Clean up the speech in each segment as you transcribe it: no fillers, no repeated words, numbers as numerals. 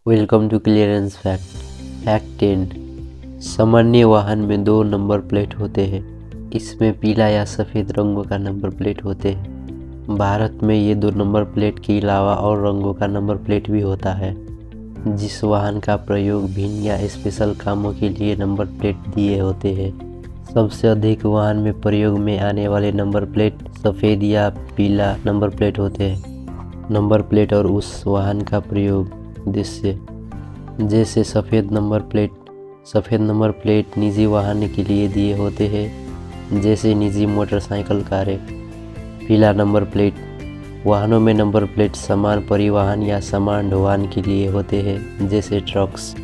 Welcome to clearance fact. Fact 10। सामान्य वाहन में 2 नंबर प्लेट होते हैं। इसमें पीला या सफ़ेद रंगों का नंबर प्लेट होते हैं। भारत में ये 2 नंबर प्लेट के अलावा और रंगों का नंबर प्लेट भी होता है। जिस वाहन का प्रयोग भिन्न या स्पेशल कामों के लिए नंबर प्लेट दिए होते हैं। सबसे अधिक वाहन में प्रयोग में आने वाले नंबर प्लेट सफ़ेद या पीला नंबर प्लेट होते हैं। नंबर प्लेट और उस वाहन का प्रयोग उद्देश्य, जैसे सफ़ेद नंबर प्लेट निजी वाहन के लिए दिए होते हैं, जैसे निजी मोटरसाइकिल कारें। पीला नंबर प्लेट वाहनों में नंबर प्लेट सामान परिवहन या सामान ढुलाई के लिए होते हैं, जैसे ट्रक्स।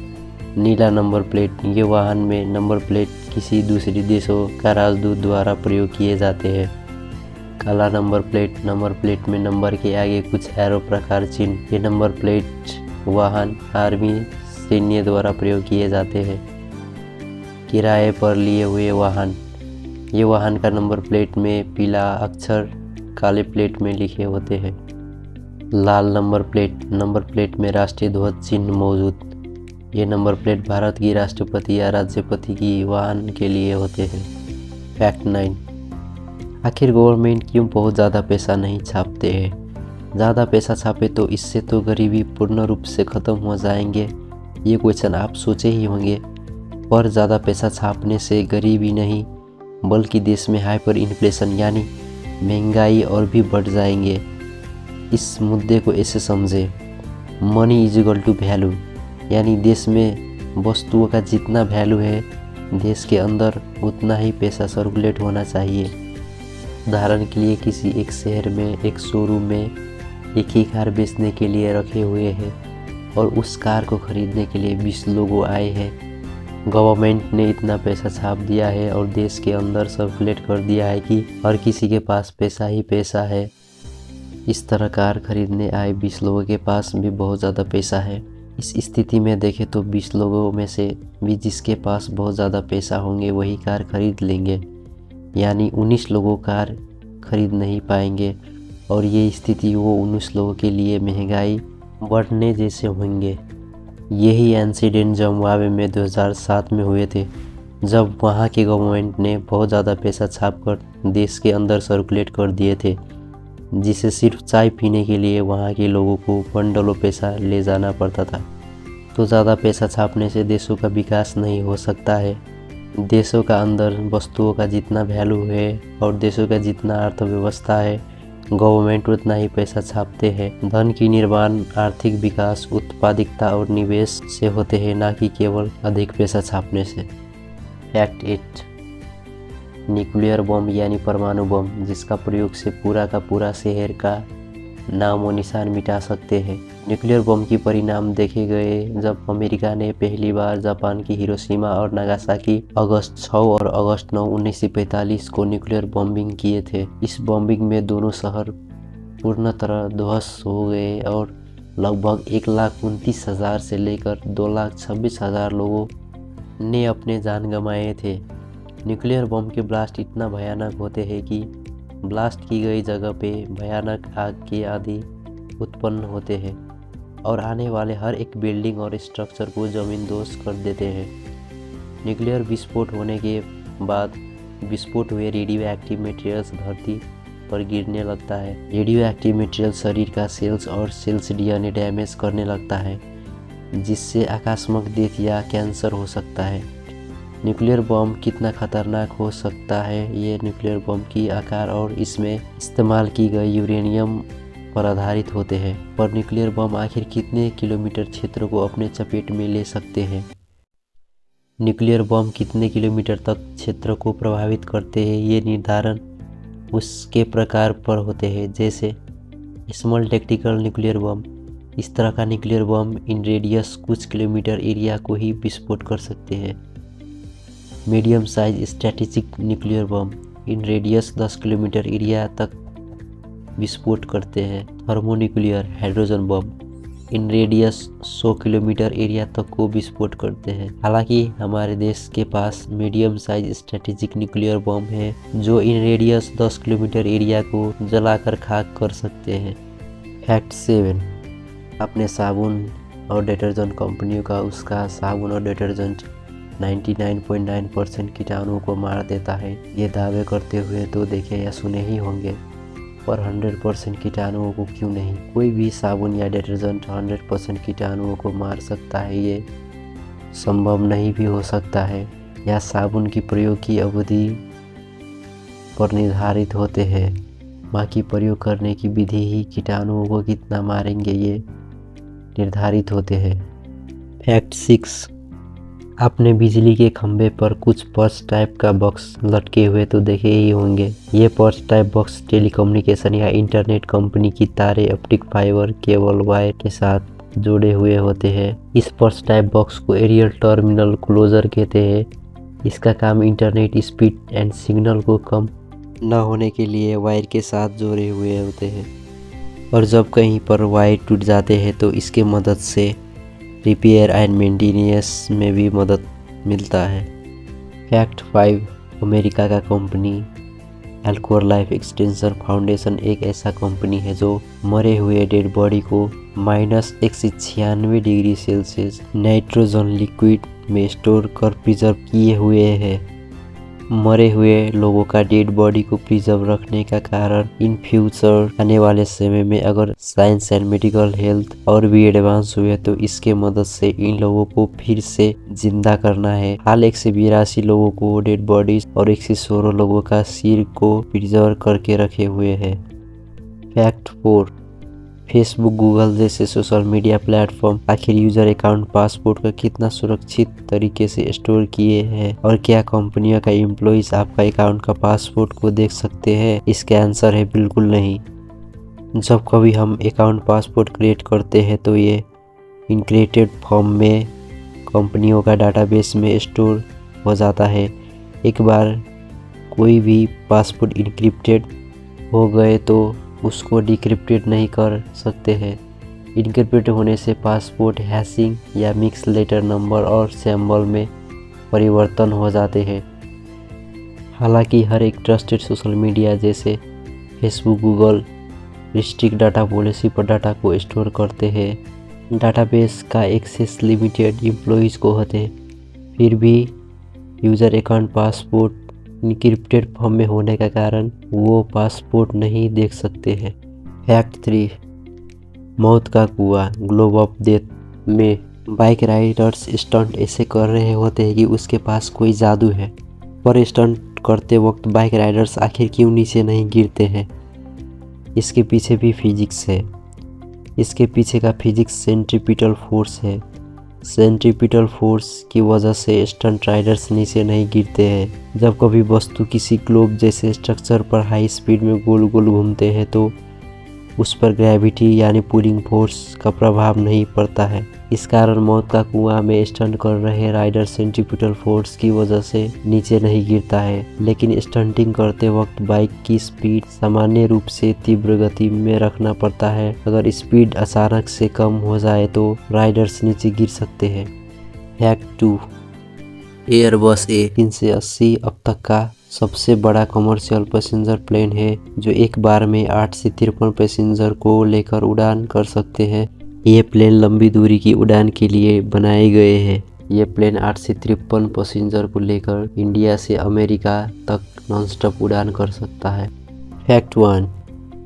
नीला नंबर प्लेट ये वाहन में नंबर प्लेट किसी दूसरे देशों का राजदूत द्वारा प्रयोग किए जाते हैं। काला नंबर प्लेट में नंबर के आगे कुछ एरो प्रकार चिन्ह। ये नंबर प्लेट वाहन आर्मी सैन्य द्वारा प्रयोग किए जाते हैं। किराए पर लिए हुए वाहन ये वाहन का नंबर प्लेट में पीला अक्षर काले प्लेट में लिखे होते हैं। लाल नंबर प्लेट में राष्ट्रीय ध्वज चिन्ह मौजूद। ये नंबर प्लेट भारत की राष्ट्रपति या राज्यपति की वाहन के लिए होते हैं। फैक्ट 9। आखिर गवर्नमेंट क्यों बहुत ज़्यादा पैसा नहीं छापते हैं? ज़्यादा पैसा छापे तो इससे तो गरीबी पूर्ण रूप से ख़त्म हो जाएंगे। ये क्वेश्चन आप सोचे ही होंगे। पर ज़्यादा पैसा छापने से गरीबी नहीं बल्कि देश में हाइपर इन्फ्लेशन यानी महंगाई और भी बढ़ जाएंगे। इस मुद्दे को ऐसे समझे, money is equal to value, यानी देश में वस्तुओं का जितना वैल्यू है देश के अंदर उतना ही पैसा सर्कुलेट होना चाहिए। उदाहरण के लिए किसी एक शहर में एक शोरूम में एक ही कार बेचने के लिए रखे हुए हैं और उस कार को खरीदने के लिए 20 लोग आए हैं। गवर्नमेंट ने इतना पैसा छाप दिया है और देश के अंदर सर्कुलेट कर दिया है कि हर किसी के पास पैसा ही पैसा है। इस तरह कार खरीदने आए 20 लोगों के पास भी बहुत ज़्यादा पैसा है। इस स्थिति में देखें तो 20 लोगों में से भी जिसके पास बहुत ज़्यादा पैसा होंगे वही कार खरीद लेंगे, यानी 19 लोगों कार खरीद नहीं पाएंगे। और ये स्थिति वो 19 लोगों के लिए महंगाई बढ़ने जैसे होंगे। यही इंसिडेंट जिम्बाब्वे में 2007 में हुए थे, जब वहाँ के गवर्नमेंट ने बहुत ज़्यादा पैसा छापकर देश के अंदर सर्कुलेट कर दिए थे, जिसे सिर्फ चाय पीने के लिए वहाँ के लोगों को बंडलों पैसा ले जाना पड़ता था। तो ज़्यादा पैसा छापने से देशों का विकास नहीं हो सकता है। देशों का अंदर वस्तुओं का जितना वैल्यू है और देशों का जितना अर्थव्यवस्था है, गवर्नमेंट उतना ही पैसा छापते हैं। धन की निर्माण आर्थिक विकास उत्पादकता और निवेश से होते हैं, ना कि केवल अधिक पैसा छापने से। फैक्ट 8। न्यूक्लियर बम यानी परमाणु बम, जिसका प्रयोग से पूरा का पूरा शहर का नाम व निशान मिटा सकते हैं। न्यूक्लियर बम की परिणाम देखे गए जब अमेरिका ने पहली बार जापान की हिरोशिमा और नागासाकी अगस्त 6 और अगस्त 9, 1945 को न्यूक्लियर बॉम्बिंग किए थे। इस बॉम्बिंग में दोनों शहर पूर्ण तरह ध्वस्त हो गए और लगभग 1,29,000 से लेकर 2,26,000 लोगों ने अपने जान गंवाए थे। न्यूक्लियर बम के ब्लास्ट इतना भयानक होते हैं कि ब्लास्ट की गई जगह पे भयानक आग के आंधी उत्पन्न होते हैं और आने वाले हर एक बिल्डिंग और स्ट्रक्चर को ज़मींदोज़ कर देते हैं। न्यूक्लियर विस्फोट होने के बाद विस्फोट हुए रेडियो एक्टिव मटेरियल्स धरती पर गिरने लगता है। रेडियो एक्टिव मटेरियल शरीर का सेल्स और सेल्स डीएनए डैमेज करने लगता है, जिससे आकस्मिक डेथ या कैंसर हो सकता है। न्यूक्लियर बम कितना खतरनाक हो सकता है, ये न्यूक्लियर बम की आकार और इसमें इस्तेमाल की गई यूरेनियम पर आधारित होते हैं। पर न्यूक्लियर बम आखिर कितने किलोमीटर क्षेत्र को अपने चपेट में ले सकते हैं? न्यूक्लियर बम कितने किलोमीटर तक क्षेत्र को प्रभावित करते हैं, ये निर्धारण उसके प्रकार पर होते हैं। जैसे स्मॉल टैक्टिकल न्यूक्लियर बम, इस तरह का न्यूक्लियर बम इन रेडियस कुछ किलोमीटर एरिया को ही विस्फोट कर सकते हैं। Medium size strategic nuclear bomb in radius 10 kilometre area तक विस्फोट करते हैं। Thermonuclear hydrogen bomb in radius 100 kilometre area तक को विस्फोट करते हैं। हालांकि हमारे देश के पास medium size strategic nuclear bomb है जो इन रेडियस 10 किलोमीटर एरिया को जलाकर खाक कर सकते हैं। फैक्ट 7। अपने साबुन और डिटर्जेंट कंपनियों का उसका साबुन और डिटर्जेंट 99.9% कीटाणुओं को मार देता है, ये दावे करते हुए तो देखे या सुने ही होंगे, पर 100% कीटाणुओं को क्यों नहीं। कोई भी साबुन या डिटर्जेंट 100% कीटाणुओं को मार सकता है, ये संभव नहीं भी हो सकता है। या साबुन की प्रयोग की अवधि पर निर्धारित होते हैं, बाकी प्रयोग करने की विधि ही कीटाणुओं को कितना मारेंगे ये निर्धारित होते हैं। फैक्ट 6, आपने बिजली के खंभे पर कुछ पर्स टाइप का बॉक्स लटके हुए तो देखे ही होंगे। ये पर्स टाइप बॉक्स टेलीकम्युनिकेशन या इंटरनेट कंपनी की तारे, ऑप्टिक फाइबर, केबल, वायर के साथ जुड़े हुए होते हैं। इस पर्स टाइप बॉक्स को एरियल टर्मिनल क्लोजर कहते हैं। इसका काम इंटरनेट स्पीड एंड सिग्नल को कम न होने के लिए वायर के साथ जोड़े हुए होते हैं, और जब कहीं पर वायर टूट जाते हैं तो इसके मदद से रिपेयर एंड मेंटेनेंस में भी मदद मिलता है। फैक्ट 5, अमेरिका का कंपनी एल्कोर लाइफ एक्सटेंशन फाउंडेशन एक ऐसा कंपनी है जो मरे हुए डेड बॉडी को -196 डिग्री सेल्सियस नाइट्रोजन लिक्विड में स्टोर कर प्रिजर्व किए हुए है। मरे हुए लोगों का डेड बॉडी को प्रिजर्व रखने का कारण इन फ्यूचर आने वाले समय में अगर साइंस एंड मेडिकल हेल्थ और भी एडवांस हुए तो इसके मदद से इन लोगों को फिर से जिंदा करना है। हाल 182 लोगों को डेड बॉडीज और 116 लोगों का सिर को प्रिजर्व करके रखे हुए है। फैक्ट 4, फेसबुक, गूगल जैसे सोशल मीडिया प्लेटफॉर्म आखिर यूजर अकाउंट पासपोर्ट का कितना सुरक्षित तरीके से स्टोर किए हैं, और क्या कंपनियों का एम्प्लॉइज आपका अकाउंट का पासपोर्ट को देख सकते हैं? इसका आंसर है बिल्कुल नहीं। जब कभी हम अकाउंट पासपोर्ट क्रिएट करते हैं तो ये इनक्रिप्टेड फॉर्म में कंपनियों का डाटाबेस में स्टोर हो जाता है। एक बार कोई भी पासपोर्ट इनक्रिप्टेड हो गए तो उसको डिक्रिप्टेड नहीं कर सकते हैं। इनक्रिप्टेड होने से पासपोर्ट हैशिंग या मिक्स लेटर नंबर और सिंबल में परिवर्तन हो जाते हैं। हालांकि हर एक ट्रस्टेड सोशल मीडिया जैसे Facebook, Google restrict data policy पर डाटा को स्टोर करते हैं। डाटाबेस का एक्सेस लिमिटेड एम्प्लॉइज को होते हैं। फिर भी user account passport encrypted form में होने का कारण वो पासपोर्ट नहीं देख सकते हैं। फैक्ट 3, मौत का कुआं ग्लोब ऑफ डेथ में बाइक राइडर्स स्टंट ऐसे कर रहे होते हैं कि उसके पास कोई जादू है, पर स्टंट करते वक्त बाइक राइडर्स आखिर क्यों नीचे नहीं गिरते हैं? इसके पीछे भी फिजिक्स है। इसके पीछे का फिजिक्स सेंट्रीपिटल फोर्स है। सेंट्रीपिटल फोर्स की वजह से स्टंट राइडर्स नीचे नहीं गिरते हैं। जब कभी वस्तु किसी ग्लोब जैसे स्ट्रक्चर पर हाई स्पीड में गोल गोल घूमते हैं तो उस पर ग्रेविटी यानी पुलिंग फोर्स का प्रभाव नहीं पड़ता है। इस कारण मौत का कुआं में स्टंट कर रहे राइडर सेंट्रीपिटल फोर्स की वजह से नीचे नहीं गिरता है, लेकिन स्टंटिंग करते वक्त बाइक की स्पीड सामान्य रूप से तीव्र गति में रखना पड़ता है। अगर स्पीड अचानक से कम हो जाए तो राइडर्स नीचे गिर सकते हैं। फैक्ट 2, एयरबस A380 अब तक का सबसे बड़ा कमर्शियल पैसेंजर प्लेन है जो एक बार में 8 से 53 पैसेंजर को लेकर उड़ान कर सकते हैं। ये प्लेन लंबी दूरी की उड़ान के लिए बनाए गए हैं। ये प्लेन 8 से 53 पैसेंजर को लेकर इंडिया से अमेरिका तक नॉनस्टॉप उड़ान कर सकता है। फैक्ट 1,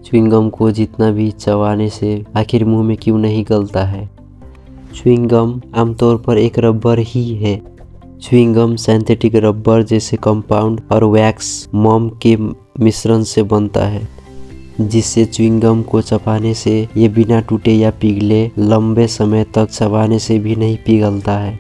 च्युइंगम को जितना भी चबाने से आखिर मुंह में क्यों नहीं गलता है? च्युइंगम आमतौर पर एक रबर ही है। च्युइंगम सिंथेटिक रबर जैसे कंपाउंड और वैक्स मोम के मिश्रण से बनता है, जिससे च्युइंगम को चबाने से ये बिना टूटे या पिघले लंबे समय तक चबाने से भी नहीं पिघलता है।